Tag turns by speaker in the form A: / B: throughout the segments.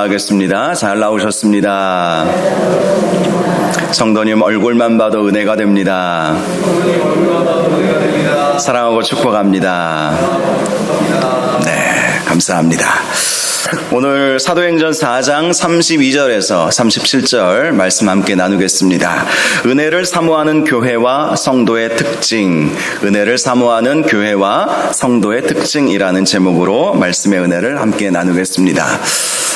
A: 하겠습니다. 잘 나오셨습니다. 성도님 얼굴만 봐도 은혜가 됩니다. 사랑하고 축복합니다. 네, 감사합니다. 오늘 사도행전 4장 32절에서 37절 말씀 함께 나누겠습니다. 은혜를 사모하는 교회와 성도의 특징, 은혜를 사모하는 교회와 성도의 특징이라는 제목으로 말씀의 은혜를 함께 나누겠습니다.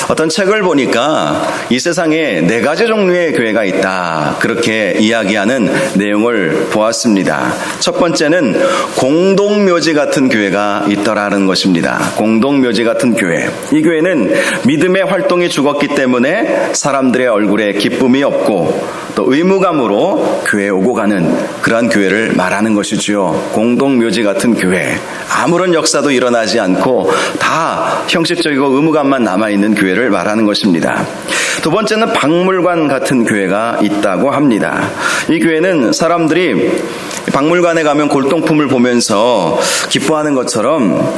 A: 어떤 책을 보니까 이 세상에 4가지 종류의 교회가 있다, 그렇게 이야기하는 내용을 보았습니다. 첫 번째는 공동묘지 같은 교회가 있더라는 것입니다. 공동묘지 같은 교회. 이 교회는 믿음의 활동이 죽었기 때문에 사람들의 얼굴에 기쁨이 없고 또 의무감으로 교회에 오고 가는 그러한 교회를 말하는 것이지요. 공동묘지 같은 교회. 아무런 역사도 일어나지 않고 다 형식적이고 의무감만 남아있는 교회를 말하는 것입니다. 두 번째는 박물관 같은 교회가 있다고 합니다. 이 교회는 사람들이 박물관에 가면 골동품을 보면서 기뻐하는 것처럼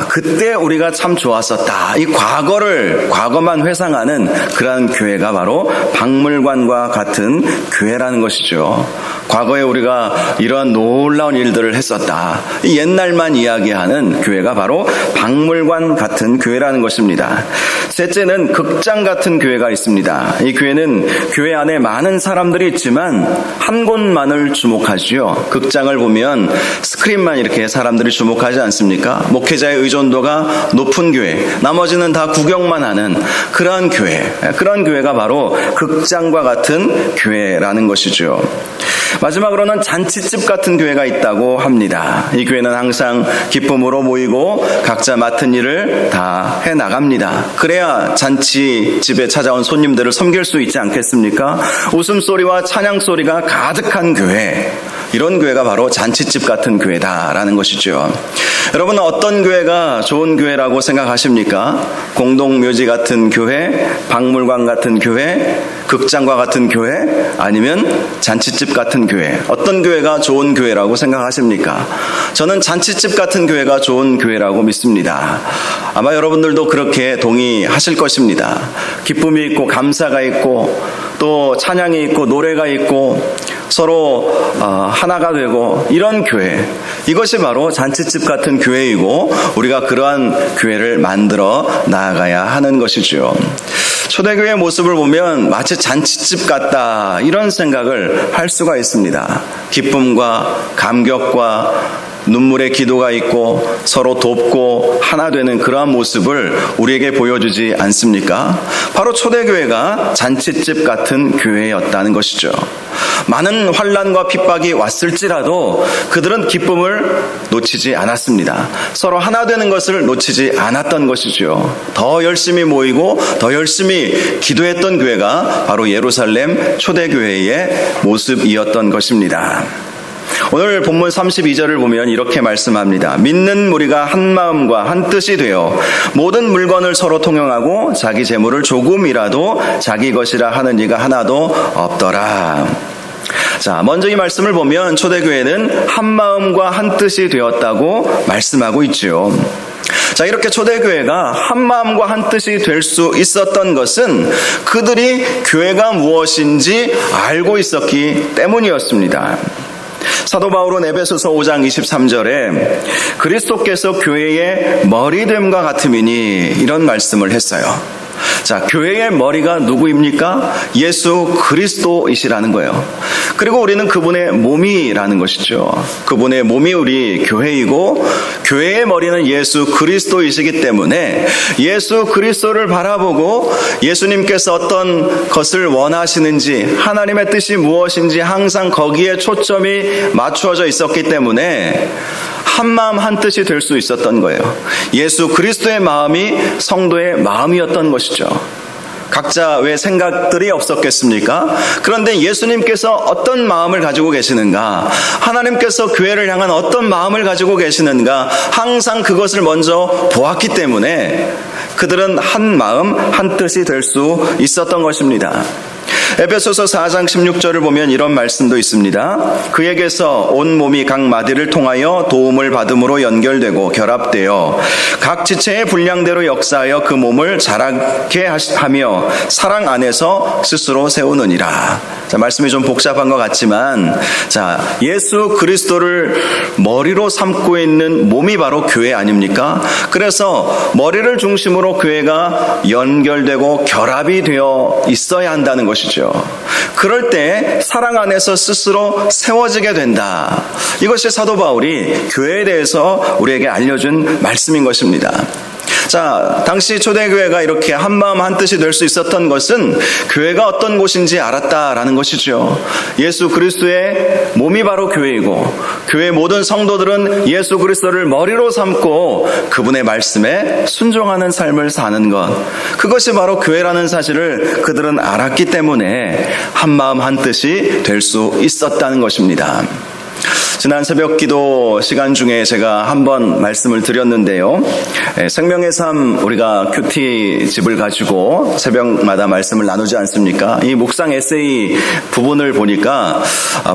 A: 그때 우리가 참 좋았었다, 이 과거만 회상하는 그러한 교회가 바로 박물관과 같은 교회라는 것이죠. 과거에 우리가 이러한 놀라운 일들을 했었다, 이 옛날만 이야기하는 교회가 바로 박물관 같은 교회라는 것입니다. 셋째는 극장 같은 교회가 있습니다. 이 교회는 교회 안에 많은 사람들이 있지만 한 곳만을 주목하지요. 극장을 보면 스크린만 이렇게 사람들이 주목하지 않습니까? 목회자의 의존도가 높은 교회, 나머지는 다 구경만 하는 그러한 교회, 그런 교회가 바로 극장과 같은 교회라는 것이죠. 마지막으로는 잔치집 같은 교회가 있다고 합니다. 이 교회는 항상 기쁨으로 모이고 각자 맡은 일을 다 해나갑니다. 그래야 잔치집에 찾아온 손님들을 섬길 수 있지 않겠습니까? 웃음소리와 찬양소리가 가득한 교회, 이런 교회가 바로 잔치집 같은 교회다라는 것이죠. 여러분은 어떤 교회가 좋은 교회라고 생각하십니까? 공동묘지 같은 교회, 박물관 같은 교회, 극장과 같은 교회, 아니면 잔치집 같은 교회, 어떤 교회가 좋은 교회라고 생각하십니까? 저는 잔치집 같은 교회가 좋은 교회라고 믿습니다. 아마 여러분들도 그렇게 동의하실 것입니다. 기쁨이 있고 감사가 있고 또 찬양이 있고 노래가 있고 서로 하나가 되고 이런 교회, 이것이 바로 잔치집 같은 교회이고 우리가 그러한 교회를 만들어 나아가야 하는 것이죠. 초대교회의 모습을 보면 마치 잔치집 같다, 이런 생각을 할 수가 있습니다. 기쁨과 감격과 눈물의 기도가 있고 서로 돕고 하나 되는 그러한 모습을 우리에게 보여주지 않습니까? 바로 초대교회가 잔치집 같은 교회였다는 것이죠. 많은 환난과 핍박이 왔을지라도 그들은 기쁨을 놓치지 않았습니다. 서로 하나 되는 것을 놓치지 않았던 것이죠. 더 열심히 모이고 더 열심히 기도했던 교회가 바로 예루살렘 초대교회의 모습이었던 것입니다. 오늘 본문 32절을 보면 이렇게 말씀합니다. 믿는 무리가 한 마음과 한 뜻이 되어 모든 물건을 서로 통용하고 자기 재물을 조금이라도 자기 것이라 하는 이가 하나도 없더라. 자, 먼저 이 말씀을 보면 초대교회는 한 마음과 한 뜻이 되었다고 말씀하고 있죠. 자, 이렇게 초대교회가 한 마음과 한 뜻이 될 수 있었던 것은 그들이 교회가 무엇인지 알고 있었기 때문이었습니다. 사도 바울은 에베소서 5장 23절에 그리스도께서 교회의 머리됨과 같음이니, 이런 말씀을 했어요. 자, 교회의 머리가 누구입니까? 예수 그리스도이시라는 거예요. 그리고 우리는 그분의 몸이라는 것이죠. 그분의 몸이 우리 교회이고 교회의 머리는 예수 그리스도이시기 때문에 예수 그리스도를 바라보고 예수님께서 어떤 것을 원하시는지, 하나님의 뜻이 무엇인지 항상 거기에 초점이 맞추어져 있었기 때문에 한 마음 한 뜻이 될 수 있었던 거예요. 예수 그리스도의 마음이 성도의 마음이었던 것이죠. 각자 왜 생각들이 없었겠습니까? 그런데 예수님께서 어떤 마음을 가지고 계시는가, 하나님께서 교회를 향한 어떤 마음을 가지고 계시는가, 항상 그것을 먼저 보았기 때문에 그들은 한 마음 한 뜻이 될 수 있었던 것입니다. 에베소서 4장 16절을 보면 이런 말씀도 있습니다. 그에게서 온 몸이 각 마디를 통하여 도움을 받음으로 연결되고 결합되어 각 지체의 분량대로 역사하여 그 몸을 자라게 하며 사랑 안에서 스스로 세우느니라. 자, 말씀이 좀 복잡한 것 같지만, 자, 예수 그리스도를 머리로 삼고 있는 몸이 바로 교회 아닙니까? 그래서 머리를 중심으로 교회가 연결되고 결합이 되어 있어야 한다는 것이죠. 그럴 때 사랑 안에서 스스로 세워지게 된다. 이것이 사도 바울이 교회에 대해서 우리에게 알려준 말씀인 것입니다. 자, 당시 초대교회가 이렇게 한마음 한뜻이 될 수 있었던 것은 교회가 어떤 곳인지 알았다라는 것이죠. 예수 그리스도의 몸이 바로 교회이고 교회 모든 성도들은 예수 그리스도를 머리로 삼고 그분의 말씀에 순종하는 삶을 사는 것, 그것이 바로 교회라는 사실을 그들은 알았기 때문에 한마음 한뜻이 될 수 있었다는 것입니다. 지난 새벽 기도 시간 중에 제가 한번 말씀을 드렸는데요. 생명의 삶, 우리가 큐티 집을 가지고 새벽마다 말씀을 나누지 않습니까? 이 묵상 에세이 부분을 보니까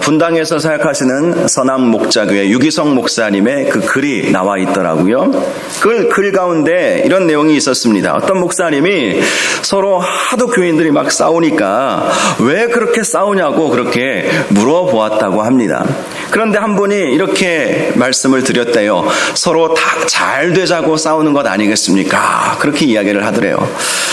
A: 분당에서 사역하시는 서남 목자교회 유기성 목사님의 그 글이 나와 있더라고요. 그 글 가운데 이런 내용이 있었습니다. 어떤 목사님이 서로 하도 교인들이 막 싸우니까 왜 그렇게 싸우냐고 그렇게 물어보았다고 합니다. 그런데 한 분이 이렇게 말씀을 드렸대요. 서로 다 잘 되자고 싸우는 것 아니겠습니까? 그렇게 이야기를 하더래요.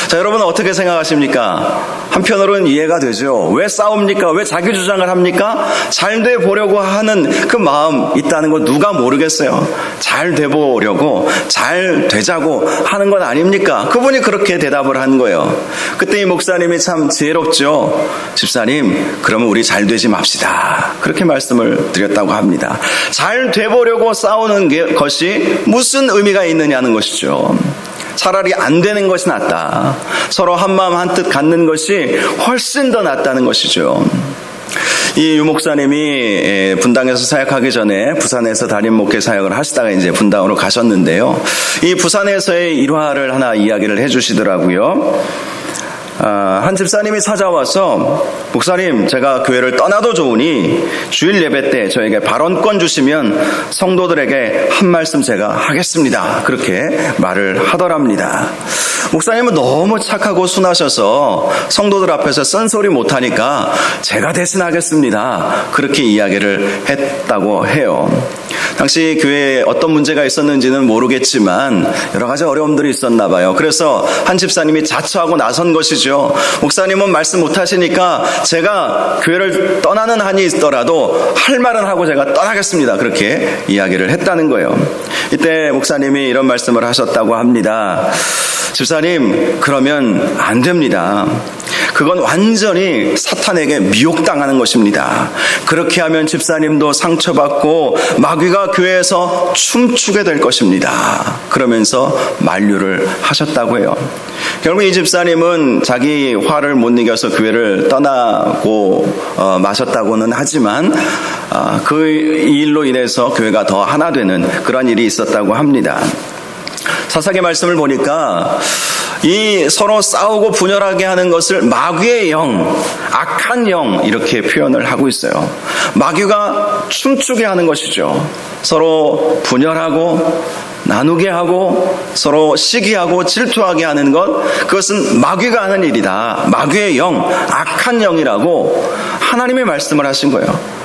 A: 자, 여러분은 어떻게 생각하십니까? 한편으로는 이해가 되죠. 왜 싸웁니까? 왜 자기 주장을 합니까? 잘 돼 보려고 하는 그 마음 있다는 거 누가 모르겠어요. 잘 돼 보려고, 잘 되자고 하는 것 아닙니까? 그분이 그렇게 대답을 한 거예요. 그때 이 목사님이 참 지혜롭죠. 집사님, 그러면 우리 잘 되지 맙시다. 그렇게 말씀을 드렸다고 합니다. 잘 돼 보려고 싸우는 것이 무슨 의미가 있느냐는 것이죠. 차라리 안 되는 것이 낫다. 서로 한마음 한뜻 갖는 것이 훨씬 더 낫다는 것이죠. 이 유 목사님이 분당에서 사역하기 전에 부산에서 담임 목회 사역을 하시다가 이제 분당으로 가셨는데요. 이 부산에서의 일화를 하나 이야기를 해주시더라고요. 한 집사님이 찾아와서 목사님, 제가 교회를 떠나도 좋으니 주일 예배 때 저에게 발언권 주시면 성도들에게 한 말씀 제가 하겠습니다. 그렇게 말을 하더랍니다. 목사님은 너무 착하고 순하셔서 성도들 앞에서 쓴소리 못하니까 제가 대신하겠습니다. 그렇게 이야기를 했다고 해요. 당시 교회에 어떤 문제가 있었는지는 모르겠지만 여러 가지 어려움들이 있었나 봐요. 그래서 한 집사님이 자처하고 나선 것이죠. 목사님은 말씀 못하시니까 제가 교회를 떠나는 한이 있더라도 할 말은 하고 제가 떠나겠습니다. 그렇게 이야기를 했다는 거예요. 이때 목사님이 이런 말씀을 하셨다고 합니다. 집사님, 그러면 안 됩니다. 그건 완전히 사탄에게 미혹당하는 것입니다. 그렇게 하면 집사님도 상처받고 마귀가 교회에서 춤추게 될 것입니다. 그러면서 만류를 하셨다고 해요. 결국 이 집사님은 자기 화를 못 이겨서 교회를 떠나고 마셨다고는 하지만 그 일로 인해서 교회가 더 하나 되는 그런 일이 있었다고 합니다. 사사기 말씀을 보니까 이 서로 싸우고 분열하게 하는 것을 마귀의 영, 악한 영 이렇게 표현을 하고 있어요. 마귀가 춤추게 하는 것이죠. 서로 분열하고 나누게 하고 서로 시기하고 질투하게 하는 것, 그것은 마귀가 하는 일이다. 마귀의 영, 악한 영이라고 하나님이 말씀을 하신 거예요.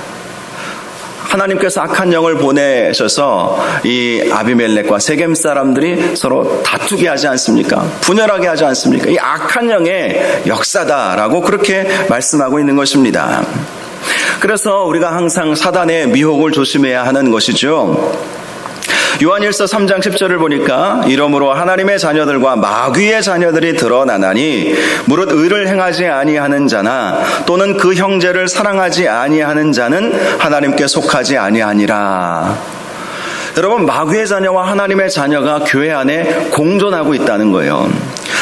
A: 하나님께서 악한 영을 보내셔서 이 아비멜렉과 세겜 사람들이 서로 다투게 하지 않습니까? 분열하게 하지 않습니까? 이 악한 영의 역사다라고 그렇게 말씀하고 있는 것입니다. 그래서 우리가 항상 사단의 미혹을 조심해야 하는 것이죠. 요한일서 3장 10절을 보니까 이러므로 하나님의 자녀들과 마귀의 자녀들이 드러나나니 무릇 의를 행하지 아니하는 자나 또는 그 형제를 사랑하지 아니하는 자는 하나님께 속하지 아니하니라. 여러분, 마귀의 자녀와 하나님의 자녀가 교회 안에 공존하고 있다는 거예요.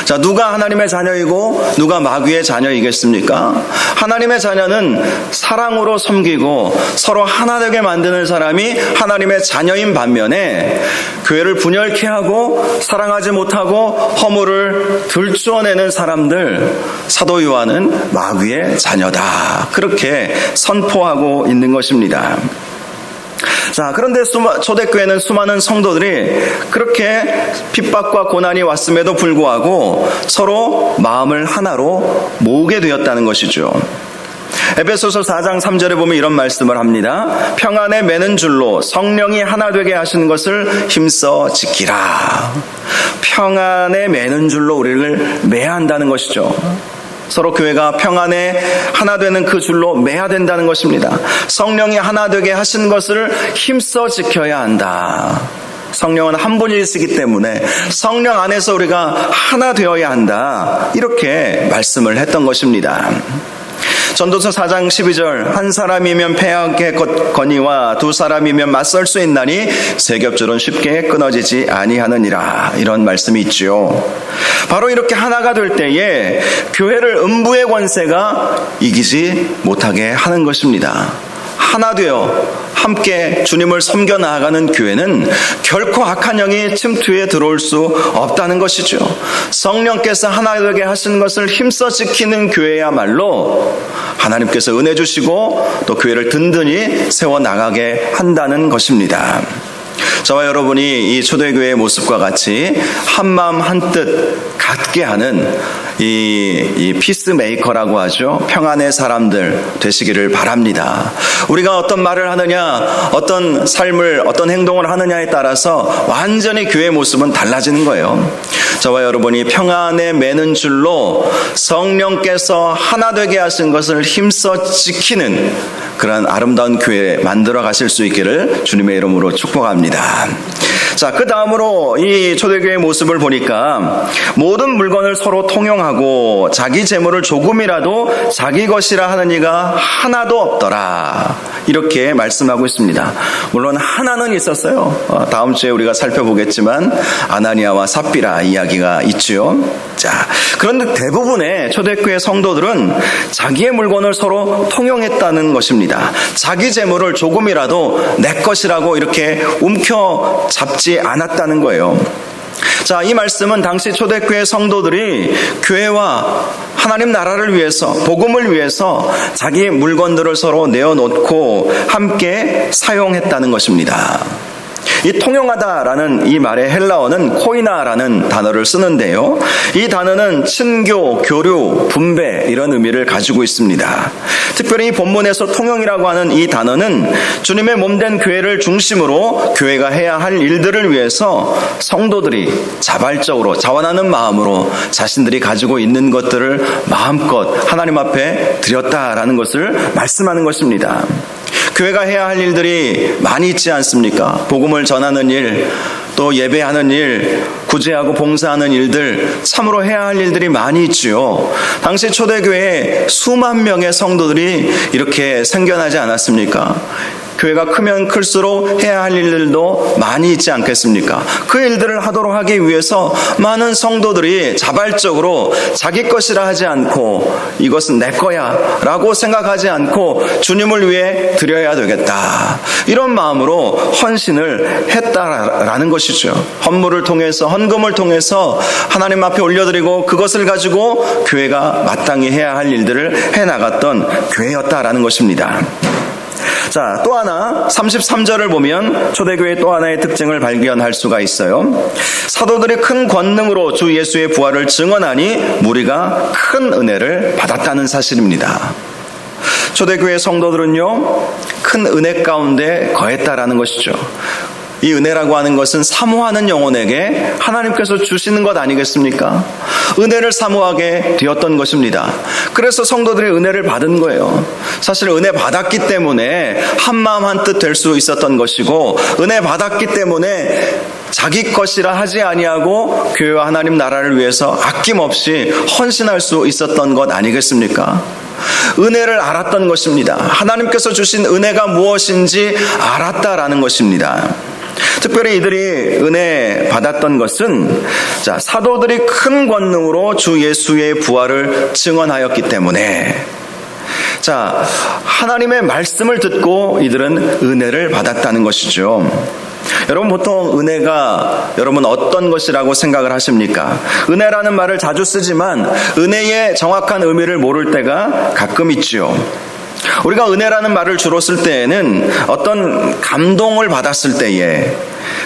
A: 자, 누가 하나님의 자녀이고 누가 마귀의 자녀이겠습니까? 하나님의 자녀는 사랑으로 섬기고 서로 하나 되게 만드는 사람이 하나님의 자녀인 반면에 교회를 분열케 하고 사랑하지 못하고 허물을 들추어내는 사람들, 사도 요한은 마귀의 자녀다. 그렇게 선포하고 있는 것입니다. 자, 그런데 초대교회는 수많은 성도들이 그렇게 핍박과 고난이 왔음에도 불구하고 서로 마음을 하나로 모으게 되었다는 것이죠. 에베소서 4장 3절에 보면 이런 말씀을 합니다. 평안에 매는 줄로 성령이 하나 되게 하시는 것을 힘써 지키라. 평안에 매는 줄로 우리를 매야 한다는 것이죠. 서로 교회가 평안에 하나 되는 그 줄로 매야 된다는 것입니다. 성령이 하나 되게 하신 것을 힘써 지켜야 한다. 성령은 한 분이시기 때문에 성령 안에서 우리가 하나 되어야 한다. 이렇게 말씀을 했던 것입니다. 전도서 4장 12절 한 사람이면 패하겠거니와 두 사람이면 맞설 수 있나니 세 겹줄은 쉽게 끊어지지 아니하느니라. 이런 말씀이 있죠. 바로 이렇게 하나가 될 때에 교회를 음부의 권세가 이기지 못하게 하는 것입니다. 하나 되어 함께 주님을 섬겨 나아가는 교회는 결코 악한 영이 침투에 들어올 수 없다는 것이죠. 성령께서 하나 되게 하신 것을 힘써 지키는 교회야말로 하나님께서 은혜 주시고 또 교회를 든든히 세워나가게 한다는 것입니다. 저와 여러분이 이 초대교회의 모습과 같이 한마음 한뜻 갖게 하는 이 피스메이커라고 하죠. 평안의 사람들 되시기를 바랍니다. 우리가 어떤 말을 하느냐, 어떤 삶을, 어떤 행동을 하느냐에 따라서 완전히 교회의 모습은 달라지는 거예요. 저와 여러분이 평안에 매는 줄로 성령께서 하나 되게 하신 것을 힘써 지키는 그런 아름다운 교회 만들어 가실 수 있기를 주님의 이름으로 축복합니다. 자, 그 다음으로 이 초대교회의 모습을 보니까 모든 물건을 서로 통용하고 자기 재물을 조금이라도 자기 것이라 하는 이가 하나도 없더라. 이렇게 말씀하고 있습니다. 물론 하나는 있었어요. 다음 주에 우리가 살펴보겠지만 아나니아와 삽비라 이야기가 있죠. 자, 그런데 대부분의 초대교회 성도들은 자기의 물건을 서로 통용했다는 것입니다. 자기 재물을 조금이라도 내 것이라고 이렇게 움켜 잡지 않았다는 거예요. 자, 이 말씀은 당시 초대교회 성도들이 교회와 하나님 나라를 위해서, 복음을 위해서 자기 물건들을 서로 내어놓고 함께 사용했다는 것입니다. 이 통용하다라는 이 말의 헬라어는 코이나라는 단어를 쓰는데요. 이 단어는 친교, 교류, 분배 이런 의미를 가지고 있습니다. 특별히 이 본문에서 통용이라고 하는 이 단어는 주님의 몸된 교회를 중심으로 교회가 해야 할 일들을 위해서 성도들이 자발적으로 자원하는 마음으로 자신들이 가지고 있는 것들을 마음껏 하나님 앞에 드렸다라는 것을 말씀하는 것입니다. 교회가 해야 할 일들이 많이 있지 않습니까? 복음을 전하는 일, 또 예배하는 일, 구제하고 봉사하는 일들, 참으로 해야 할 일들이 많이 있지요. 당시 초대교회에 수만 명의 성도들이 이렇게 생겨나지 않았습니까? 교회가 크면 클수록 해야 할 일들도 많이 있지 않겠습니까? 그 일들을 하도록 하기 위해서 많은 성도들이 자발적으로 자기 것이라 하지 않고 이것은 내 거야 라고 생각하지 않고 주님을 위해 드려야 되겠다. 이런 마음으로 헌신을 했다라는 것이죠. 헌물을 통해서, 헌금을 통해서 하나님 앞에 올려드리고 그것을 가지고 교회가 마땅히 해야 할 일들을 해나갔던 교회였다라는 것입니다. 자, 또 하나 33절을 보면 초대교회의 또 하나의 특징을 발견할 수가 있어요. 사도들이 큰 권능으로 주 예수의 부활을 증언하니 무리가 큰 은혜를 받았다는 사실입니다. 초대교회 성도들은요, 큰 은혜 가운데 거했다라는 것이죠. 이 은혜라고 하는 것은 사모하는 영혼에게 하나님께서 주시는 것 아니겠습니까? 은혜를 사모하게 되었던 것입니다. 그래서 성도들이 은혜를 받은 거예요. 사실 은혜 받았기 때문에 한마음 한뜻 될 수 있었던 것이고, 은혜 받았기 때문에 자기 것이라 하지 아니하고 교회와 하나님 나라를 위해서 아낌없이 헌신할 수 있었던 것 아니겠습니까? 은혜를 알았던 것입니다. 하나님께서 주신 은혜가 무엇인지 알았다라는 것입니다. 특별히 이들이 은혜 받았던 것은, 자, 사도들이 큰 권능으로 주 예수의 부활을 증언하였기 때문에, 자, 하나님의 말씀을 듣고 이들은 은혜를 받았다는 것이죠. 여러분 보통 은혜가 여러분 어떤 것이라고 생각을 하십니까? 은혜라는 말을 자주 쓰지만 은혜의 정확한 의미를 모를 때가 가끔 있지요. 우리가 은혜라는 말을 주로 쓸 때에는 어떤 감동을 받았을 때에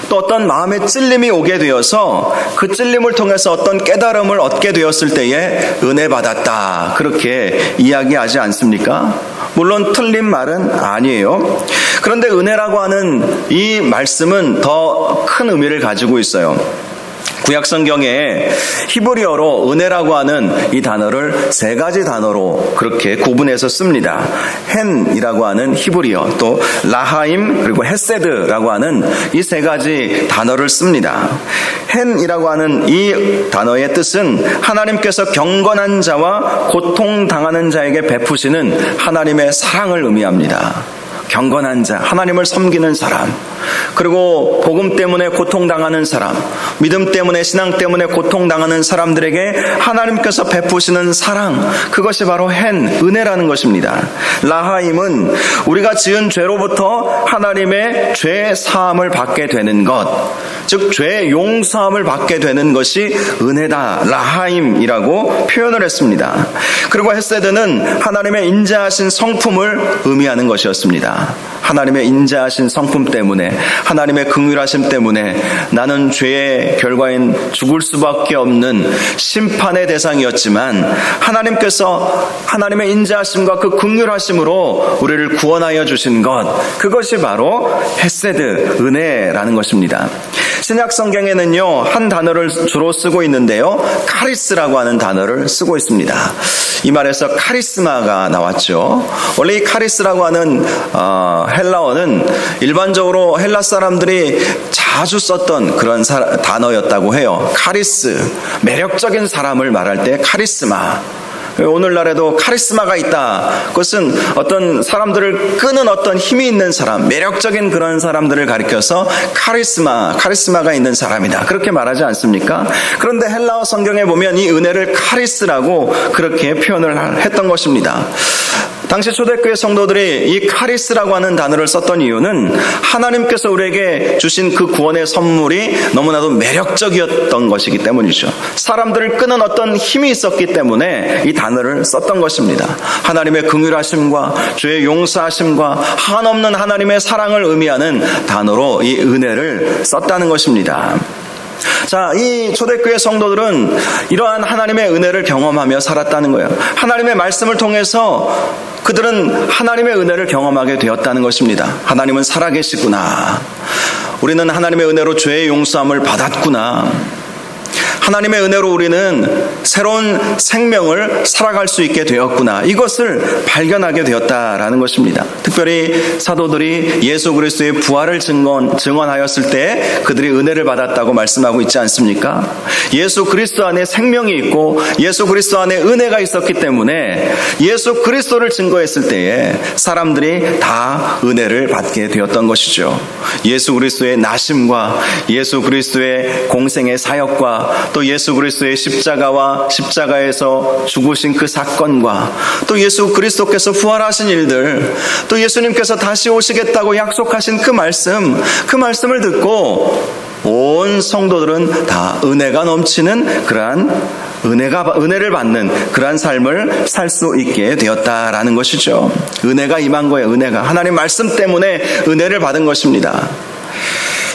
A: 또 어떤 마음의 찔림이 오게 되어서 그 찔림을 통해서 어떤 깨달음을 얻게 되었을 때에 은혜 받았다 그렇게 이야기하지 않습니까? 물론 틀린 말은 아니에요. 그런데 은혜라고 하는 이 말씀은 더 큰 의미를 가지고 있어요. 구약 성경에 히브리어로 은혜라고 하는 이 단어를 세 가지 단어로 그렇게 구분해서 씁니다. 헨이라고 하는 히브리어, 또 라하임, 그리고 헤세드라고 하는 이 세 가지 단어를 씁니다. 헨이라고 하는 이 단어의 뜻은 하나님께서 경건한 자와 고통당하는 자에게 베푸시는 하나님의 사랑을 의미합니다. 경건한 자, 하나님을 섬기는 사람, 그리고 복음 때문에 고통당하는 사람, 믿음 때문에, 신앙 때문에 고통당하는 사람들에게 하나님께서 베푸시는 사랑, 그것이 바로 은혜라는 것입니다. 라하임은 우리가 지은 죄로부터 하나님의 죄 사함을 받게 되는 것, 즉 죄 용서함을 받게 되는 것이 은혜다, 라하임이라고 표현을 했습니다. 그리고 헤세드는 하나님의 인자하신 성품을 의미하는 것이었습니다. 하나님의 인자하신 성품 때문에, 하나님의 긍휼하심 때문에 나는 죄의 결과인 죽을 수밖에 없는 심판의 대상이었지만 하나님께서 하나님의 인자하심과 그 긍휼하심으로 우리를 구원하여 주신 것, 그것이 바로 헤세드, 은혜라는 것입니다. 신약 성경에는요, 한 단어를 주로 쓰고 있는데요, 카리스라고 하는 단어를 쓰고 있습니다. 이 말에서 카리스마가 나왔죠. 원래 이 카리스라고 하는 헬라어는 일반적으로 헬라 사람들이 자주 썼던 그런 단어였다고 해요. 카리스, 매력적인 사람을 말할 때 카리스마. 오늘날에도 카리스마가 있다. 그것은 어떤 사람들을 끄는 어떤 힘이 있는 사람, 매력적인 그런 사람들을 가리켜서 카리스마가 있는 사람이다, 그렇게 말하지 않습니까? 그런데 헬라어 성경에 보면 이 은혜를 카리스라고 그렇게 표현을 했던 것입니다. 당시 초대교회 성도들이 이 카리스라고 하는 단어를 썼던 이유는 하나님께서 우리에게 주신 그 구원의 선물이 너무나도 매력적이었던 것이기 때문이죠. 사람들을 끄는 어떤 힘이 있었기 때문에 이 단어를 썼던 것입니다. 하나님의 긍휼하심과 죄의 용서하심과 한없는 하나님의 사랑을 의미하는 단어로 이 은혜를 썼다는 것입니다. 자, 이 초대교회 성도들은 이러한 하나님의 은혜를 경험하며 살았다는 거예요. 하나님의 말씀을 통해서 그들은 하나님의 은혜를 경험하게 되었다는 것입니다. 하나님은 살아계시구나. 우리는 하나님의 은혜로 죄의 용서함을 받았구나. 하나님의 은혜로 우리는 새로운 생명을 살아갈 수 있게 되었구나. 이것을 발견하게 되었다라는 것입니다. 특별히 사도들이 예수 그리스도의 부활을 증언하였을 때 그들이 은혜를 받았다고 말씀하고 있지 않습니까? 예수 그리스도 안에 생명이 있고 예수 그리스도 안에 은혜가 있었기 때문에 예수 그리스도를 증거했을 때에 사람들이 다 은혜를 받게 되었던 것이죠. 예수 그리스도의 나심과 예수 그리스도의 공생의 사역과 또 예수 그리스도의 십자가에서 죽으신 그 사건과 또 예수 그리스도께서 부활하신 일들, 또 예수님께서 다시 오시겠다고 약속하신 그 말씀을 듣고 온 성도들은 다 은혜가 넘치는 그러한 은혜를 받는 그러한 삶을 살 수 있게 되었다라는 것이죠. 은혜가 임한 거예요. 은혜가 하나님 말씀 때문에 은혜를 받은 것입니다.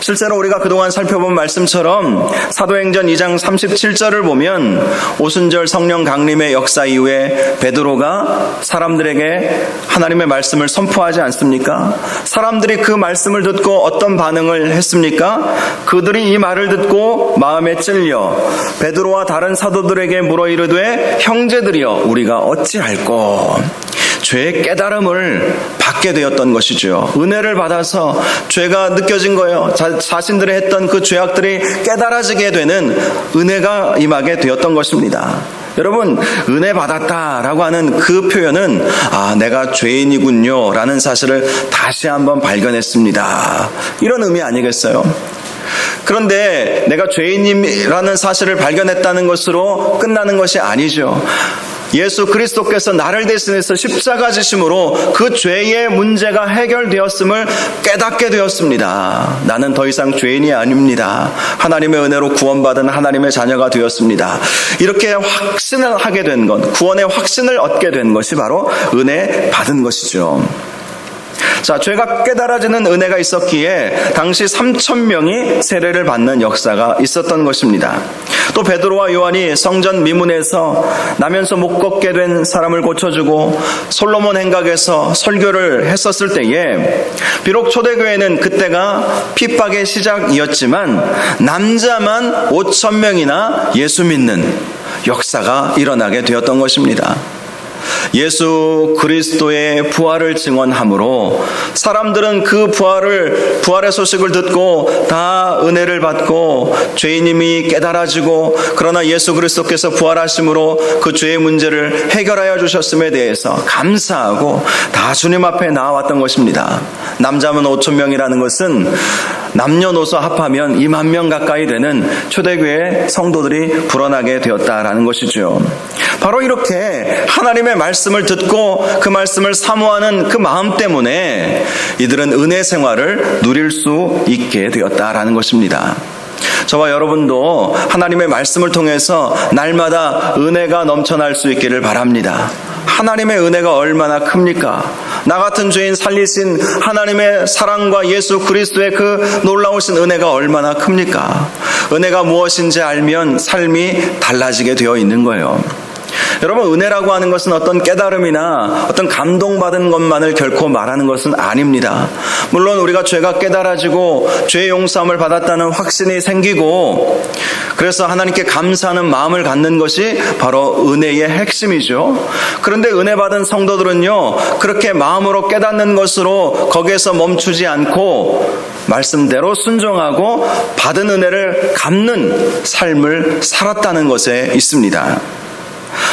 A: 실제로 우리가 그동안 살펴본 말씀처럼 사도행전 2장 37절을 보면 오순절 성령 강림의 역사 이후에 베드로가 사람들에게 하나님의 말씀을 선포하지 않습니까? 사람들이 그 말씀을 듣고 어떤 반응을 했습니까? 그들이 이 말을 듣고 마음에 찔려 베드로와 다른 사도들에게 물어 이르되 형제들이여 우리가 어찌할꼬? 죄의 깨달음을 받게 되었던 것이죠. 은혜를 받아서 죄가 느껴진 거예요. 자신들이 했던 그 죄악들이 깨달아지게 되는 은혜가 임하게 되었던 것입니다. 여러분, 은혜 받았다라고 하는 그 표현은 내가 죄인이군요 라는 사실을 다시 한번 발견했습니다, 이런 의미 아니겠어요? 그런데 내가 죄인이라는 사실을 발견했다는 것으로 끝나는 것이 아니죠. 예수 그리스도께서 나를 대신해서 십자가 지심으로 그 죄의 문제가 해결되었음을 깨닫게 되었습니다. 나는 더 이상 죄인이 아닙니다. 하나님의 은혜로 구원받은 하나님의 자녀가 되었습니다. 이렇게 확신을 하게 된 것, 구원의 확신을 얻게 된 것이 바로 은혜 받은 것이죠. 자, 죄가 깨달아지는 은혜가 있었기에 당시 3,000명이 세례를 받는 역사가 있었던 것입니다. 또 베드로와 요한이 성전 미문에서 나면서 못 걷게 된 사람을 고쳐주고 솔로몬 행각에서 설교를 했었을 때에 비록 초대교회는 그때가 핍박의 시작이었지만 남자만 5,000명이나 예수 믿는 역사가 일어나게 되었던 것입니다. 예수 그리스도의 부활을 증언함으로 사람들은 그 부활의 소식을 듣고 다 은혜를 받고 죄인임이 깨달아지고, 그러나 예수 그리스도께서 부활하심으로 그 죄의 문제를 해결하여 주셨음에 대해서 감사하고 다 주님 앞에 나아왔던 것입니다. 남자만 5,000명이라는 것은 남녀노소 합하면 2만 명 가까이 되는 초대교회 성도들이 불어나게 되었다라는 것이죠. 바로 이렇게 하나님의 말씀을 듣고 그 말씀을 사모하는 그 마음 때문에 이들은 은혜 생활을 누릴 수 있게 되었다라는 것입니다. 저와 여러분도 하나님의 말씀을 통해서 날마다 은혜가 넘쳐날 수 있기를 바랍니다. 하나님의 은혜가 얼마나 큽니까? 나 같은 죄인 살리신 하나님의 사랑과 예수 그리스도의 그 놀라우신 은혜가 얼마나 큽니까? 은혜가 무엇인지 알면 삶이 달라지게 되어 있는 거예요. 여러분, 은혜라고 하는 것은 어떤 깨달음이나 어떤 감동받은 것만을 결코 말하는 것은 아닙니다. 물론 우리가 죄가 깨달아지고 죄의 용서함을 받았다는 확신이 생기고 그래서 하나님께 감사하는 마음을 갖는 것이 바로 은혜의 핵심이죠. 그런데 은혜 받은 성도들은요, 그렇게 마음으로 깨닫는 것으로 거기에서 멈추지 않고 말씀대로 순종하고 받은 은혜를 갚는 삶을 살았다는 것에 있습니다.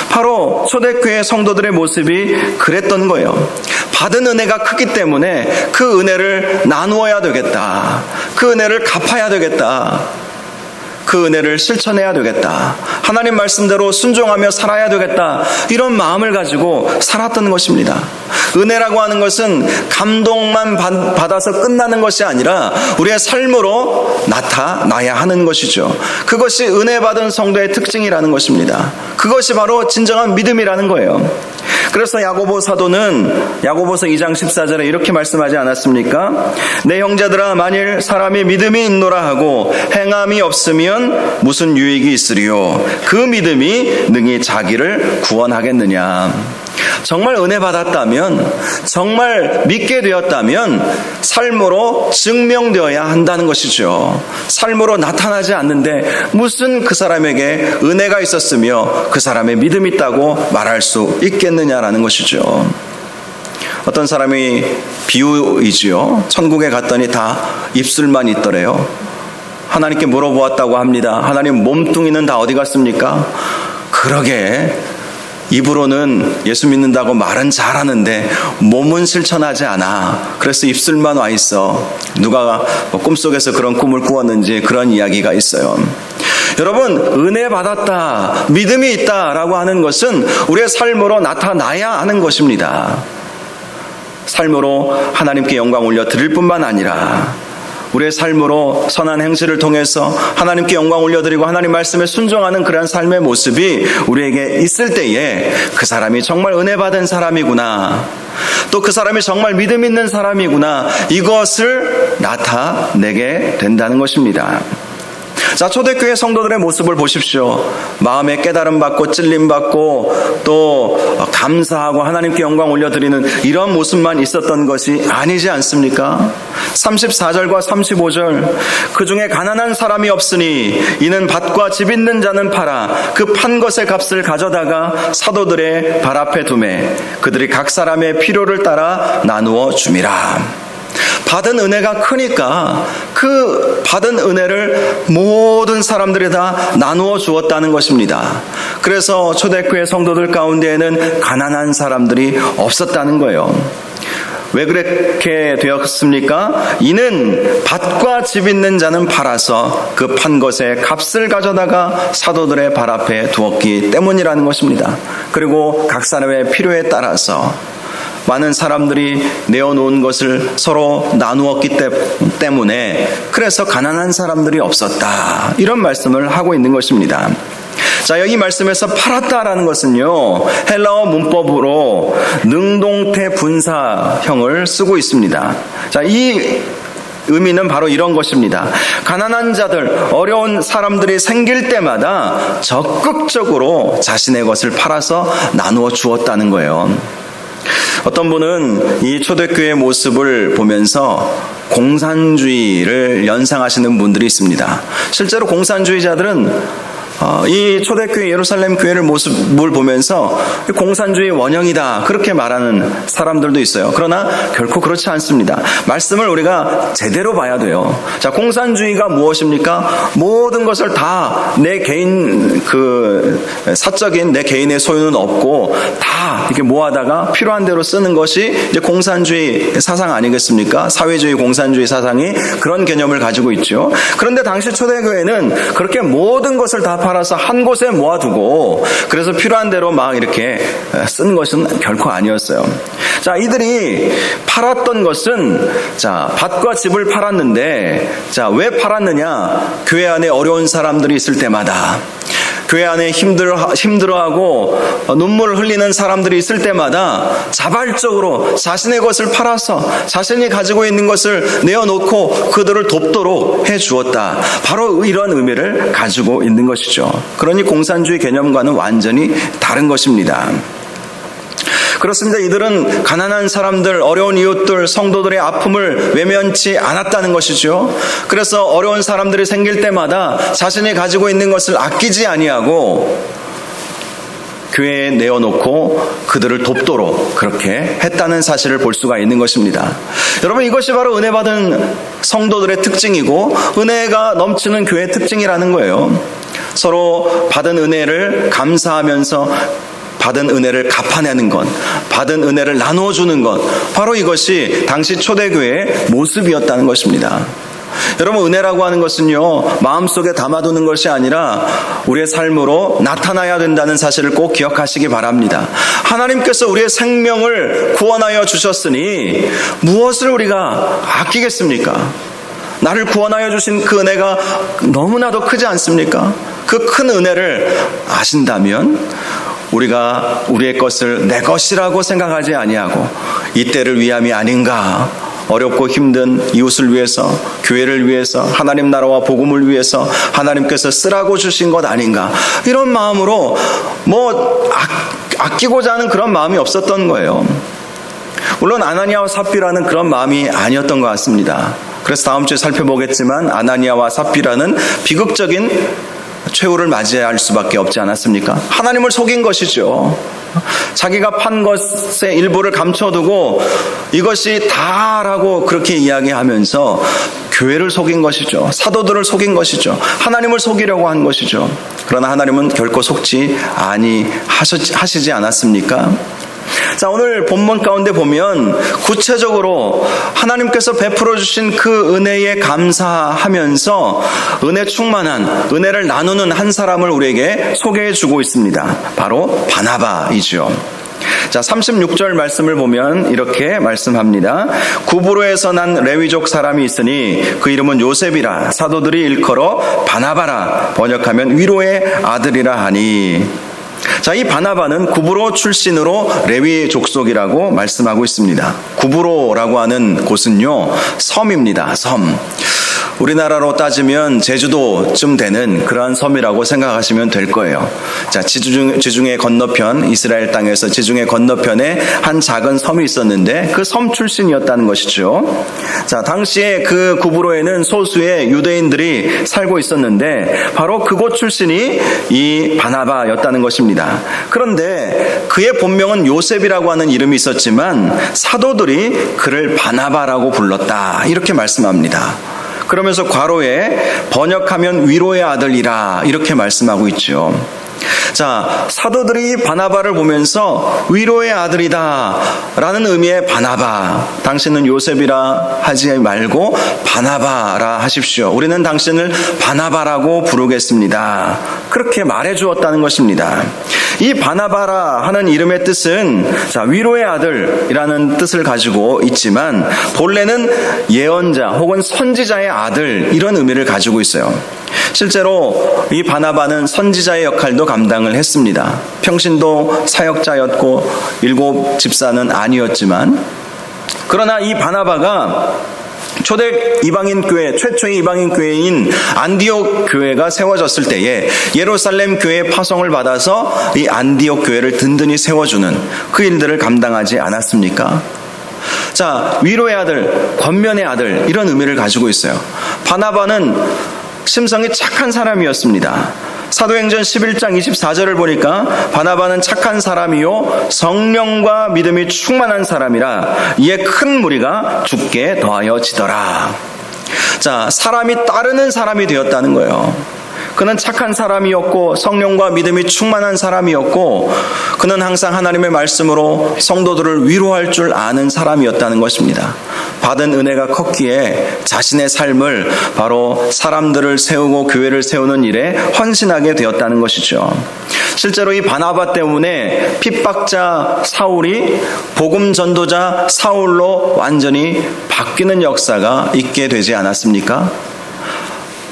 A: 바로 초대교회 성도들의 모습이 그랬던 거예요. 받은 은혜가 크기 때문에 그 은혜를 나누어야 되겠다. 그 은혜를 갚아야 되겠다. 그 은혜를 실천해야 되겠다. 하나님 말씀대로 순종하며 살아야 되겠다. 이런 마음을 가지고 살았던 것입니다. 은혜라고 하는 것은 감동만 받아서 끝나는 것이 아니라 우리의 삶으로 나타나야 하는 것이죠. 그것이 은혜 받은 성도의 특징이라는 것입니다. 그것이 바로 진정한 믿음이라는 거예요. 그래서 야고보 사도는 야고보서 2장 14절에 이렇게 말씀하지 않았습니까? 내 형제들아, 만일 사람이 믿음이 있노라 하고 행함이 없으면 무슨 유익이 있으리요? 그 믿음이 능히 자기를 구원하겠느냐? 정말 은혜 받았다면, 정말 믿게 되었다면 삶으로 증명되어야 한다는 것이죠. 삶으로 나타나지 않는데 무슨 그 사람에게 은혜가 있었으며 그 사람의 믿음이 있다고 말할 수 있겠느냐라는 것이죠. 어떤 사람이 비유이지요. 천국에 갔더니 다 입술만 있더래요. 하나님께 물어보았다고 합니다. 하나님, 몸뚱이는 다 어디 갔습니까? 그러게 입으로는 예수 믿는다고 말은 잘하는데 몸은 실천하지 않아. 그래서 입술만 와 있어. 누가 꿈속에서 그런 꿈을 꾸었는지 그런 이야기가 있어요. 여러분, 은혜 받았다, 믿음이 있다라고 하는 것은 우리의 삶으로 나타나야 하는 것입니다. 삶으로 하나님께 영광 올려드릴 뿐만 아니라 우리의 삶으로 선한 행실을 통해서 하나님께 영광 올려드리고 하나님 말씀에 순종하는 그러한 삶의 모습이 우리에게 있을 때에 그 사람이 정말 은혜 받은 사람이구나, 또 그 사람이 정말 믿음 있는 사람이구나, 이것을 나타내게 된다는 것입니다. 자, 초대교회 성도들의 모습을 보십시오. 마음에 깨달음 받고 찔림 받고 또 감사하고 하나님께 영광 올려드리는 이런 모습만 있었던 것이 아니지 않습니까? 34절과 35절, 그 중에 가난한 사람이 없으니 이는 밭과 집 있는 자는 팔아 그 판 것의 값을 가져다가 사도들의 발 앞에 두매 그들이 각 사람의 필요를 따라 나누어 줌이라. 받은 은혜가 크니까 그 받은 은혜를 모든 사람들이 다 나누어 주었다는 것입니다. 그래서 초대교회 성도들 가운데에는 가난한 사람들이 없었다는 거예요. 왜 그렇게 되었습니까? 이는 밭과 집 있는 자는 팔아서 그 판 것의 값을 가져다가 사도들의 발 앞에 두었기 때문이라는 것입니다. 그리고 각 사람의 필요에 따라서 많은 사람들이 내어놓은 것을 서로 나누었기 때문에 그래서 가난한 사람들이 없었다. 이런 말씀을 하고 있는 것입니다. 자, 여기 말씀에서 팔았다라는 것은요, 헬라어 문법으로 능동태 분사형을 쓰고 있습니다. 자, 이 의미는 바로 이런 것입니다. 가난한 자들, 어려운 사람들이 생길 때마다 적극적으로 자신의 것을 팔아서 나누어 주었다는 거예요. 어떤 분은 이 초대교회의 모습을 보면서 공산주의를 연상하시는 분들이 있습니다. 실제로 공산주의자들은 이 초대교회 예루살렘 교회를 모습을 보면서 공산주의 원형이다 그렇게 말하는 사람들도 있어요. 그러나 결코 그렇지 않습니다. 말씀을 우리가 제대로 봐야 돼요. 자, 공산주의가 무엇입니까? 모든 것을 다 내 개인 사적인 내 개인의 소유는 없고 다 이렇게 모아다가 필요한 대로 쓰는 것이 이제 공산주의 사상 아니겠습니까? 사회주의 공산주의 사상이 그런 개념을 가지고 있죠. 그런데 당시 초대교회는 그렇게 모든 것을 다 팔아서 한 곳에 모아두고 그래서 필요한 대로 막 이렇게 쓴 것은 결코 아니었어요. 자, 이들이 팔았던 것은 밭과 집을 팔았는데 왜 팔았느냐? 교회 안에 어려운 사람들이 있을 때마다 교회 안에 힘들어하고 눈물을 흘리는 사람들이 있을 때마다 자발적으로 자신의 것을 팔아서 자신이 가지고 있는 것을 내어놓고 그들을 돕도록 해주었다. 바로 이런 의미를 가지고 있는 것이죠. 그러니 공산주의 개념과는 완전히 다른 것입니다. 그렇습니다. 이들은 가난한 사람들, 어려운 이웃들, 성도들의 아픔을 외면치 않았다는 것이죠. 그래서 어려운 사람들이 생길 때마다 자신이 가지고 있는 것을 아끼지 아니하고 교회에 내어놓고 그들을 돕도록 그렇게 했다는 사실을 볼 수가 있는 것입니다. 여러분, 이것이 바로 은혜 받은 성도들의 특징이고 은혜가 넘치는 교회의 특징이라는 거예요. 서로 받은 은혜를 감사하면서 받은 은혜를 갚아내는 것, 받은 은혜를 나누어주는 것, 바로 이것이 당시 초대교회의 모습이었다는 것입니다. 여러분, 은혜라고 하는 것은요, 마음속에 담아두는 것이 아니라 우리의 삶으로 나타나야 된다는 사실을 꼭 기억하시기 바랍니다. 하나님께서 우리의 생명을 구원하여 주셨으니 무엇을 우리가 아끼겠습니까? 나를 구원하여 주신 그 은혜가 너무나도 크지 않습니까? 그 큰 은혜를 아신다면 우리가 우리의 것을 내 것이라고 생각하지 아니하고 이때를 위함이 아닌가, 어렵고 힘든 이웃을 위해서, 교회를 위해서, 하나님 나라와 복음을 위해서 하나님께서 쓰라고 주신 것 아닌가, 이런 마음으로 아끼고자 하는 그런 마음이 없었던 거예요. 물론 아나니아와 삽비라는 그런 마음이 아니었던 것 같습니다. 그래서 다음 주에 살펴보겠지만 아나니아와 삽비라는 비극적인 최후를 맞이할 수밖에 없지 않았습니까? 하나님을 속인 것이죠. 자기가 판 것의 일부를 감춰두고 이것이 다라고 그렇게 이야기하면서 교회를 속인 것이죠. 사도들을 속인 것이죠. 하나님을 속이려고 한 것이죠. 그러나 하나님은 결코 속지 아니하시지 않았습니까? 자, 오늘 본문 가운데 보면 구체적으로 하나님께서 베풀어 주신 그 은혜에 감사하면서 은혜 충만한, 은혜를 나누는 한 사람을 우리에게 소개해 주고 있습니다. 바로 바나바이죠. 자, 36절 말씀을 보면 이렇게 말씀합니다. 구브로에서 난 레위족 사람이 있으니 그 이름은 요셉이라, 사도들이 일컬어 바나바라, 번역하면 위로의 아들이라 하니. 자, 이 바나바는 구브로 출신으로 레위 족속이라고 말씀하고 있습니다. 구브로라고 하는 곳은요, 섬입니다. 섬. 우리나라로 따지면 제주도쯤 되는 그러한 섬이라고 생각하시면 될 거예요. 자, 지중해 건너편, 이스라엘 땅에서 지중해 건너편에 한 작은 섬이 있었는데 그 섬 출신이었다는 것이죠. 자, 당시에 그 구브로에는 소수의 유대인들이 살고 있었는데 바로 그곳 출신이 이 바나바였다는 것입니다. 그런데 그의 본명은 요셉이라고 하는 이름이 있었지만 사도들이 그를 바나바라고 불렀다, 이렇게 말씀합니다. 그러면서 괄호에 번역하면 위로의 아들이라 이렇게 말씀하고 있죠. 자, 사도들이 바나바를 보면서 위로의 아들이다 라는 의미의 바나바, 당신은 요셉이라 하지 말고 바나바라 하십시오. 우리는 당신을 바나바라고 부르겠습니다. 그렇게 말해 주었다는 것입니다. 이 바나바라 하는 이름의 뜻은 자, 위로의 아들이라는 뜻을 가지고 있지만 본래는 예언자 혹은 선지자의 아들, 이런 의미를 가지고 있어요. 실제로 이 바나바는 선지자의 역할도 감당을 했습니다. 평신도 사역자였고 7 집사는 아니었지만, 그러나 이 바나바가 초대 이방인 교회, 최초의 이방인 교회인 안디옥 교회가 세워졌을 때에 예루살렘 교회의 파송을 받아서 이 안디옥 교회를 든든히 세워주는 그 일들을 감당하지 않았습니까? 자, 위로의 아들, 권면의 아들, 이런 의미를 가지고 있어요. 바나바는 심성이 착한 사람이었습니다. 사도행전 11장 24절을 보니까 바나바는 착한 사람이요 성령과 믿음이 충만한 사람이라 이에 큰 무리가 죽게 더하여지더라. 자, 사람이 따르는 사람이 되었다는 거예요. 그는 착한 사람이었고 성령과 믿음이 충만한 사람이었고 그는 항상 하나님의 말씀으로 성도들을 위로할 줄 아는 사람이었다는 것입니다. 받은 은혜가 컸기에 자신의 삶을 바로 사람들을 세우고 교회를 세우는 일에 헌신하게 되었다는 것이죠. 실제로 이 바나바 때문에 핍박자 사울이 복음 전도자 사울로 완전히 바뀌는 역사가 있게 되지 않았습니까?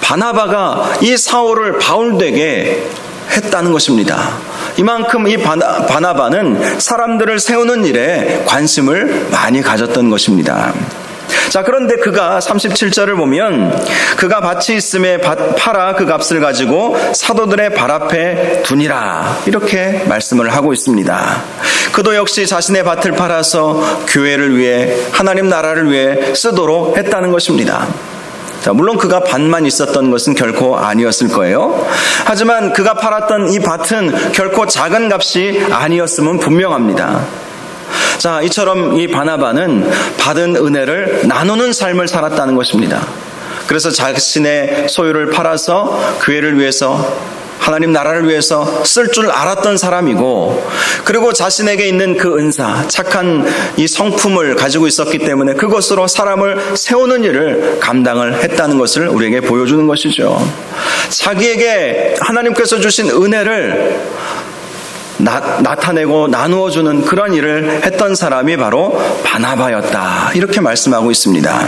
A: 바나바가 이 사울을 바울되게 했다는 것입니다. 이만큼 이 바나바는 사람들을 세우는 일에 관심을 많이 가졌던 것입니다. 자, 그런데 그가 37절을 보면 그가 밭이 있음에 팔아 그 값을 가지고 사도들의 발 앞에 두니라, 이렇게 말씀을 하고 있습니다. 그도 역시 자신의 밭을 팔아서 교회를 위해, 하나님 나라를 위해 쓰도록 했다는 것입니다. 자, 물론 그가 밭만 있었던 것은 결코 아니었을 거예요. 하지만 그가 팔았던 이 밭은 결코 작은 값이 아니었음은 분명합니다. 자, 이처럼 이 바나바는 받은 은혜를 나누는 삶을 살았다는 것입니다. 그래서 자신의 소유를 팔아서 교회를 위해서, 하나님 나라를 위해서 쓸 줄 알았던 사람이고, 그리고 자신에게 있는 그 은사, 착한 이 성품을 가지고 있었기 때문에 그것으로 사람을 세우는 일을 감당을 했다는 것을 우리에게 보여주는 것이죠. 자기에게 하나님께서 주신 은혜를 나타내고 나누어주는 그런 일을 했던 사람이 바로 바나바였다, 이렇게 말씀하고 있습니다.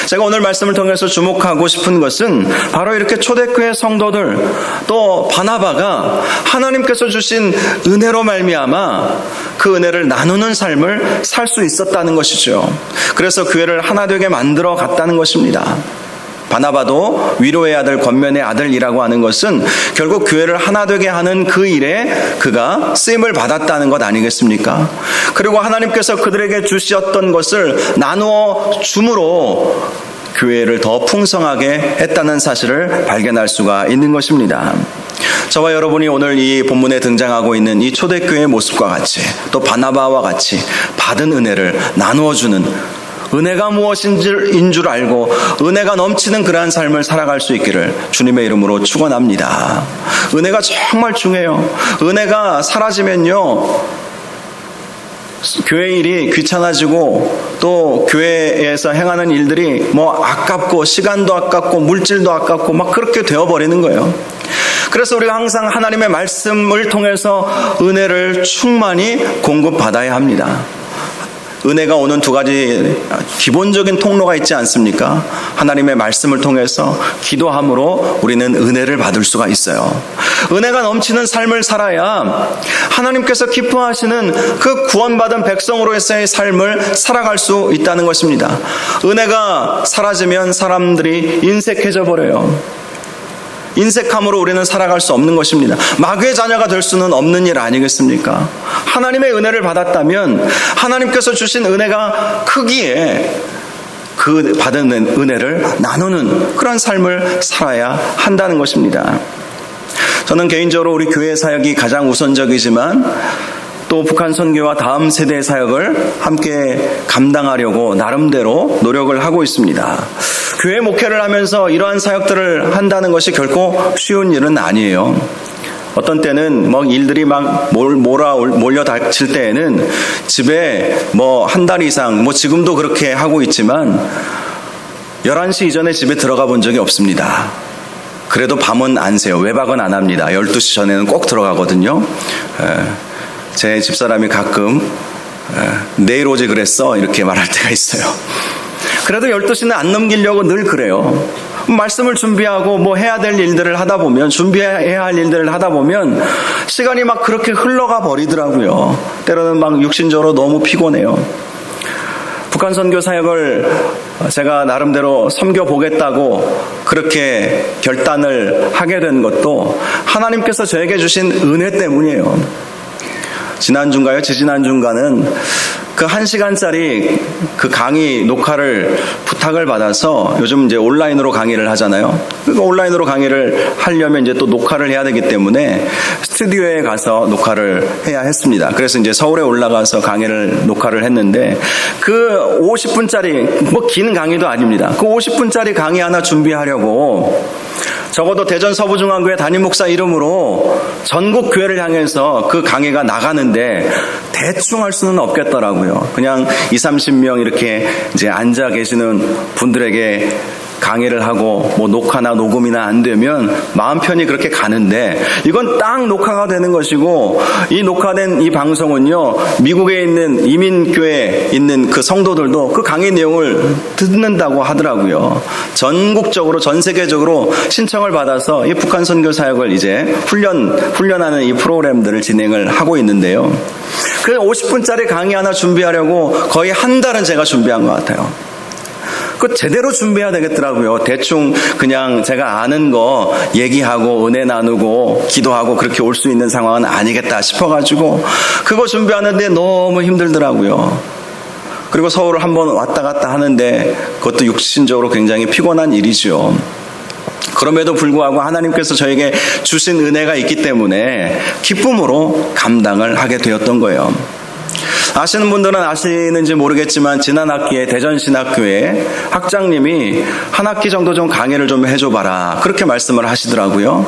A: 제가 오늘 말씀을 통해서 주목하고 싶은 것은 바로 이렇게 초대교회 성도들, 또 바나바가 하나님께서 주신 은혜로 말미암아 그 은혜를 나누는 삶을 살 수 있었다는 것이죠. 그래서 교회를 하나 되게 만들어 갔다는 것입니다. 바나바도 위로의 아들, 권면의 아들이라고 하는 것은 결국 교회를 하나 되게 하는 그 일에 그가 쓰임을 받았다는 것 아니겠습니까? 그리고 하나님께서 그들에게 주셨던 것을 나누어 줌으로 교회를 더 풍성하게 했다는 사실을 발견할 수가 있는 것입니다. 저와 여러분이 오늘 이 본문에 등장하고 있는 이 초대교회의 모습과 같이, 또 바나바와 같이 받은 은혜를 나누어주는, 은혜가 무엇인 줄 알고 은혜가 넘치는 그러한 삶을 살아갈 수 있기를 주님의 이름으로 축원합니다. 은혜가 정말 중요해요. 은혜가 사라지면요, 교회 일이 귀찮아지고 또 교회에서 행하는 일들이 뭐 아깝고 시간도 아깝고 물질도 아깝고 막 그렇게 되어버리는 거예요. 그래서 우리가 항상 하나님의 말씀을 통해서 은혜를 충만히 공급받아야 합니다. 은혜가 오는 두 가지 기본적인 통로가 있지 않습니까? 하나님의 말씀을 통해서 기도함으로 우리는 은혜를 받을 수가 있어요. 은혜가 넘치는 삶을 살아야 하나님께서 기뻐하시는 그 구원받은 백성으로서의 삶을 살아갈 수 있다는 것입니다. 은혜가 사라지면 사람들이 인색해져 버려요. 인색함으로 우리는 살아갈 수 없는 것입니다. 마귀의 자녀가 될 수는 없는 일 아니겠습니까? 하나님의 은혜를 받았다면 하나님께서 주신 은혜가 크기에 그 받은 은혜를 나누는 그런 삶을 살아야 한다는 것입니다. 저는 개인적으로 우리 교회 사역이 가장 우선적이지만 또 북한 선교와 다음 세대의 사역을 함께 감당하려고 나름대로 노력을 하고 있습니다. 교회 목회를 하면서 이러한 사역들을 한다는 것이 결코 쉬운 일은 아니에요. 어떤 때는 뭐 일들이 막 몰려닥칠 때에는 집에 뭐 한 달 이상, 뭐 지금도 그렇게 하고 있지만 11시 이전에 집에 들어가 본 적이 없습니다. 그래도 밤은 안 새요. 외박은 안 합니다. 12시 전에는 꼭 들어가거든요. 제 집사람이 가끔 내일 오지 그랬어 이렇게 말할 때가 있어요. 그래도 12시는 안 넘기려고 늘 그래요. 말씀을 준비하고 뭐 해야 될 일들을 하다 보면, 준비해야 할 일들을 하다 보면 시간이 막 그렇게 흘러가 버리더라고요. 때로는 막 육신적으로 너무 피곤해요. 북한 선교 사역을 제가 나름대로 섬겨보겠다고 그렇게 결단을 하게 된 것도 하나님께서 저에게 주신 은혜 때문이에요. 지난주인가요? 지지난주인가는 그 1시간짜리 그 강의 녹화를 부탁을 받아서 요즘 이제 온라인으로 강의를 하잖아요. 그러니까 온라인으로 강의를 하려면 이제 또 녹화를 해야 되기 때문에 스튜디오에 가서 녹화를 해야 했습니다. 그래서 이제 서울에 올라가서 강의를 녹화를 했는데 그 50분짜리 뭐 긴 강의도 아닙니다. 그 50분짜리 강의 하나 준비하려고 적어도 대전 서부중앙교회 담임 목사 이름으로 전국 교회를 향해서 그 강의가 나가는데 대충 할 수는 없겠더라고요. 그냥 20-30명 이렇게 이제 앉아 계시는 분들에게 강의를 하고 뭐 녹화나 녹음이나 안 되면 마음 편히 그렇게 가는데 이건 딱 녹화가 되는 것이고, 이 녹화된 이 방송은요 미국에 있는 이민교회에 있는 그 성도들도 그 강의 내용을 듣는다고 하더라고요. 전국적으로 전 세계적으로 신청을 받아서 이 북한 선교 사역을 이제 훈련하는 이 프로그램들을 진행을 하고 있는데요. 그 50분짜리 강의 하나 준비하려고 거의 한 달은 제가 준비한 것 같아요. 그 제대로 준비해야 되겠더라고요. 대충 그냥 제가 아는 거 얘기하고 은혜 나누고 기도하고 그렇게 올 수 있는 상황은 아니겠다 싶어가지고 그거 준비하는데 너무 힘들더라고요. 그리고 서울을 한번 왔다 갔다 하는데 그것도 육신적으로 굉장히 피곤한 일이죠. 그럼에도 불구하고 하나님께서 저에게 주신 은혜가 있기 때문에 기쁨으로 감당을 하게 되었던 거예요. 아시는 분들은 아시는지 모르겠지만 지난 학기에 대전신학교에 학장님이 한 학기 정도 좀 강의를 좀 해줘봐라 그렇게 말씀을 하시더라고요.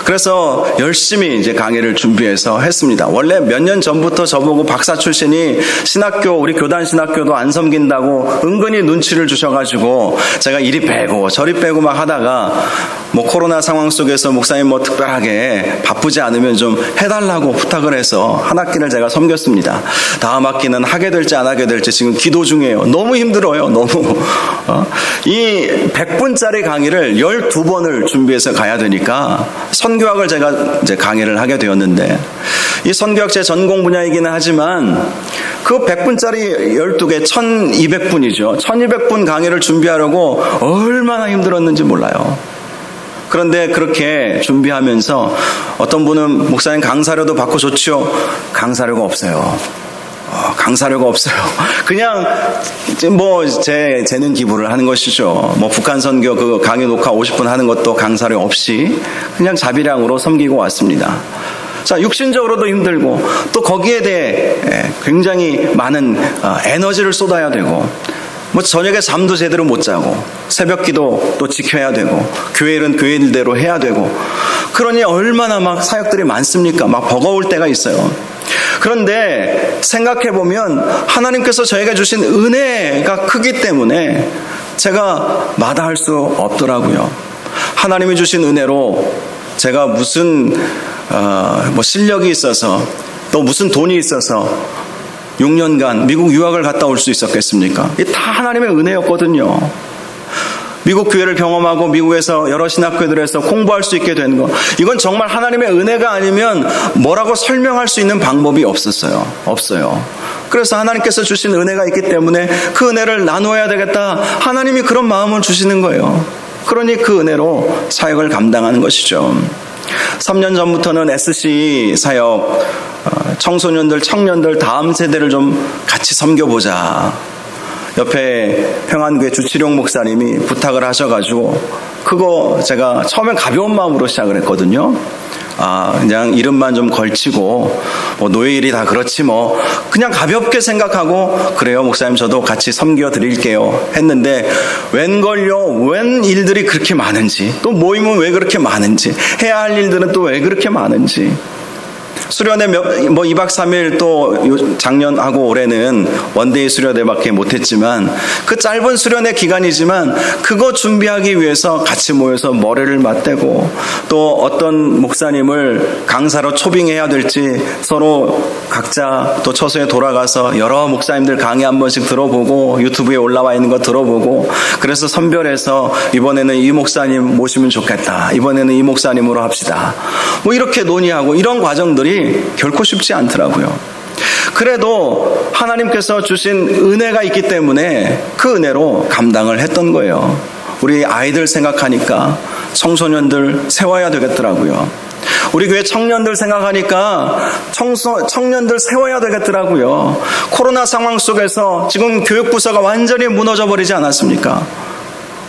A: 그래서 열심히 이제 강의를 준비해서 했습니다. 원래 몇 년 전부터 저보고 박사 출신이 신학교, 우리 교단 신학교도 안 섬긴다고 은근히 눈치를 주셔가지고 제가 이리 빼고 저리 빼고 막 하다가 뭐 코로나 상황 속에서 목사님 뭐 특별하게 바쁘지 않으면 좀 해달라고 부탁을 해서 한 학기를 제가 섬겼습니다. 다음 학기는 하게 될지 안 하게 될지 지금 기도 중이에요. 너무 힘들어요. 너무. 이 100분짜리 강의를 12번을 준비해서 가야 되니까 선교학을 제가 이제 강의를 하게 되었는데, 이 선교학 제 전공 분야이기는 하지만 그 100분짜리 12개 1200분이죠. 1200분 강의를 준비하려고 얼마나 힘들었는지 몰라요. 그런데 그렇게 준비하면서 어떤 분은 목사님 강사료도 받고 좋죠. 강사료가 없어요. 강사료가 없어요. 그냥 뭐 제 재능 기부를 하는 것이죠. 뭐 북한 선교 그 강의 녹화 50분 하는 것도 강사료 없이 그냥 자비량으로 섬기고 왔습니다. 자, 육신적으로도 힘들고 또 거기에 대해 굉장히 많은 에너지를 쏟아야 되고, 뭐 저녁에 잠도 제대로 못 자고 새벽 기도 또 지켜야 되고 교회 일은 교회 일대로 해야 되고, 그러니 얼마나 막 사역들이 많습니까? 막 버거울 때가 있어요. 그런데 생각해보면 하나님께서 저에게 주신 은혜가 크기 때문에 제가 마다할 수 없더라고요. 하나님이 주신 은혜로 제가 무슨 뭐 실력이 있어서 또 무슨 돈이 있어서 6년간 미국 유학을 갔다 올 수 있었겠습니까? 이게 다 하나님의 은혜였거든요. 미국 교회를 경험하고 미국에서 여러 신학교들에서 공부할 수 있게 된 거, 이건 정말 하나님의 은혜가 아니면 뭐라고 설명할 수 있는 방법이 없어요. 그래서 하나님께서 주신 은혜가 있기 때문에 그 은혜를 나누어야 되겠다, 하나님이 그런 마음을 주시는 거예요. 그러니 그 은혜로 사역을 감당하는 것이죠. 3년 전부터는 SC 사역, 청소년들, 청년들 다음 세대를 좀 같이 섬겨보자. 옆에 평안교회 주치룡 목사님이 부탁을 하셔가지고 그거 제가 처음엔 가벼운 마음으로 시작을 했거든요. 그냥 이름만 좀 걸치고, 노예일이 다 그렇지 뭐, 그냥 가볍게 생각하고, 그래요, 목사님 저도 같이 섬겨 드릴게요. 했는데, 웬 일들이 그렇게 많은지, 또 모임은 왜 그렇게 많은지, 해야 할 일들은 또 왜 그렇게 많은지, 수련회 2박 3일 또 작년하고 올해는 원데이 수련회밖에 못했지만 그 짧은 수련회 기간이지만 그거 준비하기 위해서 같이 모여서 머리를 맞대고 또 어떤 목사님을 강사로 초빙해야 될지 서로 각자 또 처소에 돌아가서 여러 목사님들 강의 한 번씩 들어보고 유튜브에 올라와 있는 거 들어보고 그래서 선별해서 이번에는 이 목사님 모시면 좋겠다. 이번에는 이 목사님으로 합시다. 이렇게 논의하고 이런 과정들이 결코 쉽지 않더라고요. 그래도 하나님께서 주신 은혜가 있기 때문에 그 은혜로 감당을 했던 거예요. 우리 아이들 생각하니까 청소년들 세워야 되겠더라고요. 우리 교회 청년들 생각하니까 청년들 세워야 되겠더라고요. 코로나 상황 속에서 지금 교육부서가 완전히 무너져 버리지 않았습니까?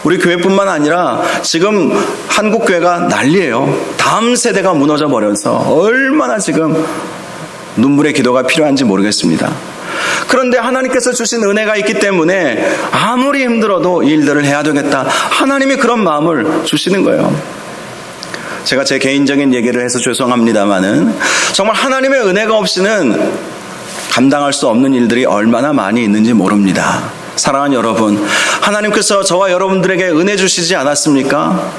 A: 우리 교회뿐만 아니라 지금 한국 교회가 난리예요. 다음 세대가 무너져 버려서 얼마나 지금 눈물의 기도가 필요한지 모르겠습니다. 그런데 하나님께서 주신 은혜가 있기 때문에 아무리 힘들어도 이 일들을 해야 되겠다. 하나님이 그런 마음을 주시는 거예요. 제가 제 개인적인 얘기를 해서 죄송합니다만은 정말 하나님의 은혜가 없이는 감당할 수 없는 일들이 얼마나 많이 있는지 모릅니다. 사랑하는 여러분, 하나님께서 저와 여러분들에게 은혜 주시지 않았습니까?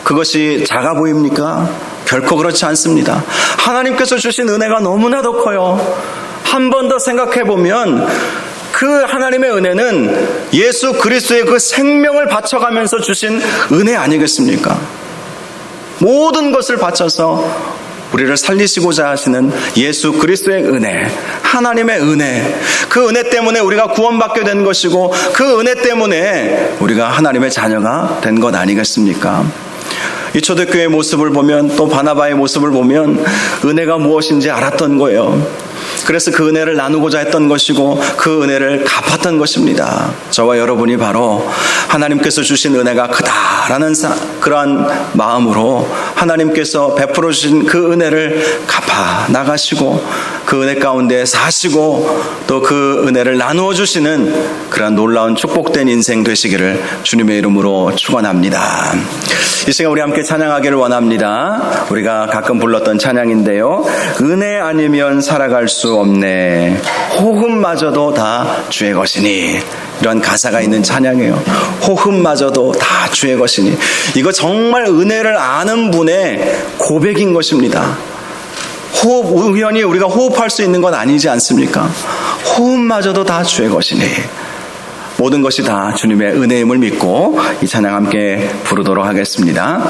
A: 그것이 작아 보입니까? 결코 그렇지 않습니다. 하나님께서 주신 은혜가 너무나도 커요. 한 번 더 생각해 보면 그 하나님의 은혜는 예수 그리스도의 그 생명을 바쳐가면서 주신 은혜 아니겠습니까? 모든 것을 바쳐서 우리를 살리시고자 하시는 예수 그리스도의 은혜, 하나님의 은혜, 그 은혜 때문에 우리가 구원받게 된 것이고 그 은혜 때문에 우리가 하나님의 자녀가 된 것 아니겠습니까? 이 초대교회의 모습을 보면 또 바나바의 모습을 보면 은혜가 무엇인지 알았던 거예요. 그래서 그 은혜를 나누고자 했던 것이고 그 은혜를 갚았던 것입니다. 저와 여러분이 바로 하나님께서 주신 은혜가 크다라는 그러한 마음으로 하나님께서 베풀어 주신 그 은혜를 갚아 나가시고 그 은혜 가운데 사시고 또 그 은혜를 나누어 주시는 그러한 놀라운 축복된 인생 되시기를 주님의 이름으로 축원합니다. 이 시간 우리 함께 찬양하기를 원합니다. 우리가 가끔 불렀던 찬양인데요. 은혜 아니면 살아갈 수 없네. 호흡마저도 다 주의 것이니. 이런 가사가 있는 찬양이에요. 호흡마저도 다 주의 것이니. 이거 정말 은혜를 아는 분의 고백인 것입니다. 호흡, 우연히 우리가 호흡할 수 있는 건 아니지 않습니까? 호흡마저도 다 주의 것이니. 모든 것이 다 주님의 은혜임을 믿고 이 찬양 함께 부르도록 하겠습니다.